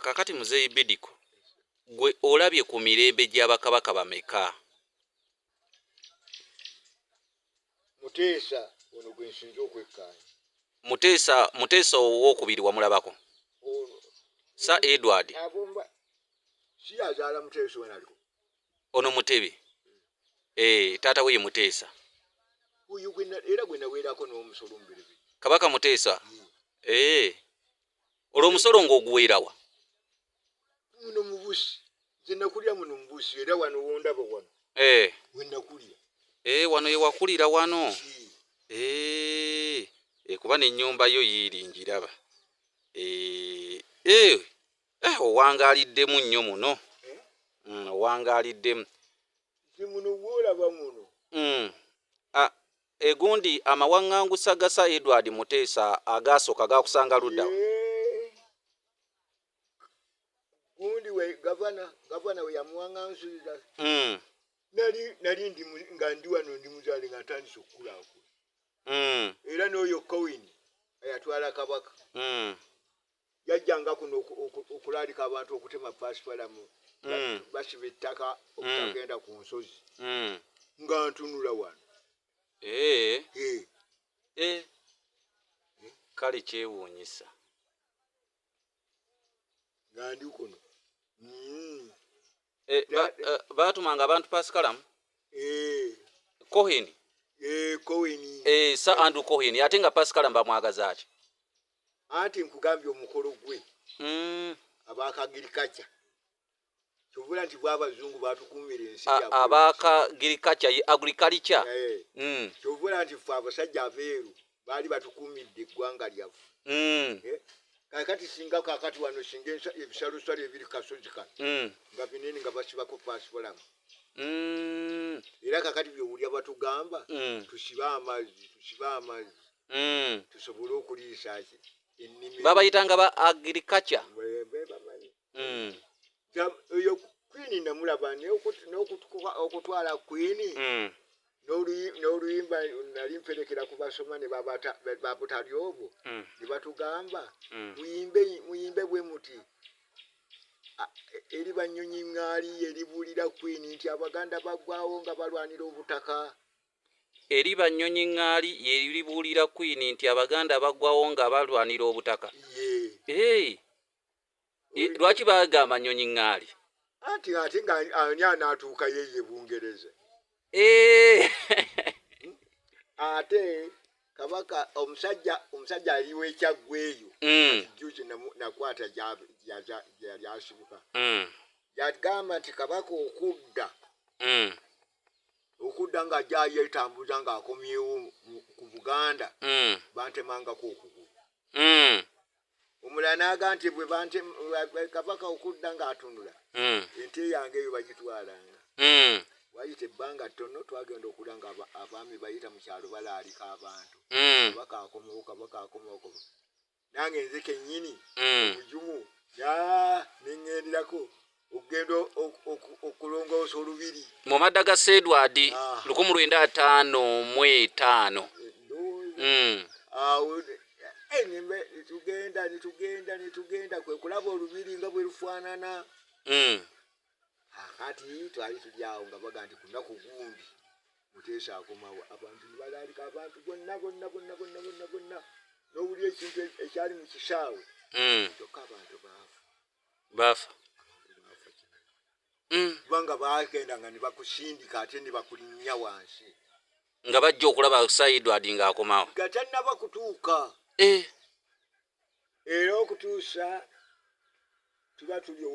Kakati muzeeyi Bidico, gwe olabye ku mirembe gy'abakabaka bameka? Muteesa ono gwe nsinze okwekkaanya. Muteesa owookubiri wamulabako? Sir Edward si yazaala Muteesa ono aliko? Ono Mutebi. Taata we ye Muteesa. Oyo era gwe naweerako n'omusolo omuberebe. Kabaka Muteesa. Olwo omusolo ng'oguweerawa? Muno mu Busi. Nze nakulira muno mu Busi era wano wondaba wano. We nakulira. Wano ye wakulira wano? Kuba n'ennyumba yo yiiri ngiraba. Owangaaliddemu nnyo muno. Owangaaliddemu. Nze muno w'olaba muno. Egundi amawaŋŋangusa ga Sir Edward Muteesa agaasooka gaakusanga ludda? Gundi we gavana we yamuwaŋŋangusiza. Nali nga ndi wano ndi muzaale nga ntandise okukulaako. Era n'oyo Cowen ayatwala Kabaka. Yajjanga kuno okulaalika abantu okutema pasipalamu. Basiba ettaka okutagenda ku nsozi. Nga ntunula wano. Kale kyewuunyisa. Nga ndi kuno. Baatumanga abantu pasikalamu? Cohen? Cowen. Sir Andrew Cohen ate nga pasikalamu bamwagaza ki? Anti nkugambye omukolo gwe. Ab'akagirikaca. Kyovula nti bw'abazungu baatukuumira ensi yabwe. Ab'akagirikaca ye agriculture? Kyovula nti ffe abasajja abeeru baali batukuumidde eggwanga lyaffe. Kakati singa kakati wano singa ebisalosalo ebiri kasozi kano nga binene nga basibako pasipalamu. Era kakati byowulya batugamba tusibe amazzi tusobole okuliisa ennimiro. Babayitanga ba agriculture? Oyo Queen namulaba n'okutwala Queen n'oluyimba nali mperekera ku basoma ne babutali obwo ne batugamba muyimbe bwe muti eri banyonyi ŋŋaali eribuulira Queen nti Abaganda baggwawo nga balwanira obutaka. Eri banyonyi ŋŋaali yeribuulira Queen nti Abaganda baggwawo nga balwanira obutaka? Lwaki bagamba nnyonyi ŋŋaali? Ate nga ani anaatuuka yeye Bungereza. Ate Kabaka omusajja aliwo ekyaggweeyo juzi nakwata yali asibuka yagamba nti Kabaka okudda nga ajja yeetambuza ng'akomyewo ku Buganda bantemangako okugulu. Omulala n'agamba nti bwe Kabaka okudda ng'atunula ente yange eyo bagitwalanga. Wayita ebbanga ttono twagenda okulya nga abaami bayita mu kyalo balaalika abantu. Kabaka akomawo. Nange nze kennyini obujumu neŋŋenderako okugenda okulongoosa olubiri. Mu madda ga Sir Edward 1955. Awo netugenda kwe kulaba olubiri nga bwe lufaanana. Kati twali tuli awo nga baga nti ku nnaku gundi Muteesa akomawo abantu ne balaalika abantu bonna n'obuli ekintu ekyali mu kisaawe kyokka abantu baafa. Kubanga baagenda nga ne bakusindika ate ne bakulinnya wansi nga bajja okulaba Sir Edward ng'akomawo nga tannaba kutuuka. Era okutuusa tuba tuli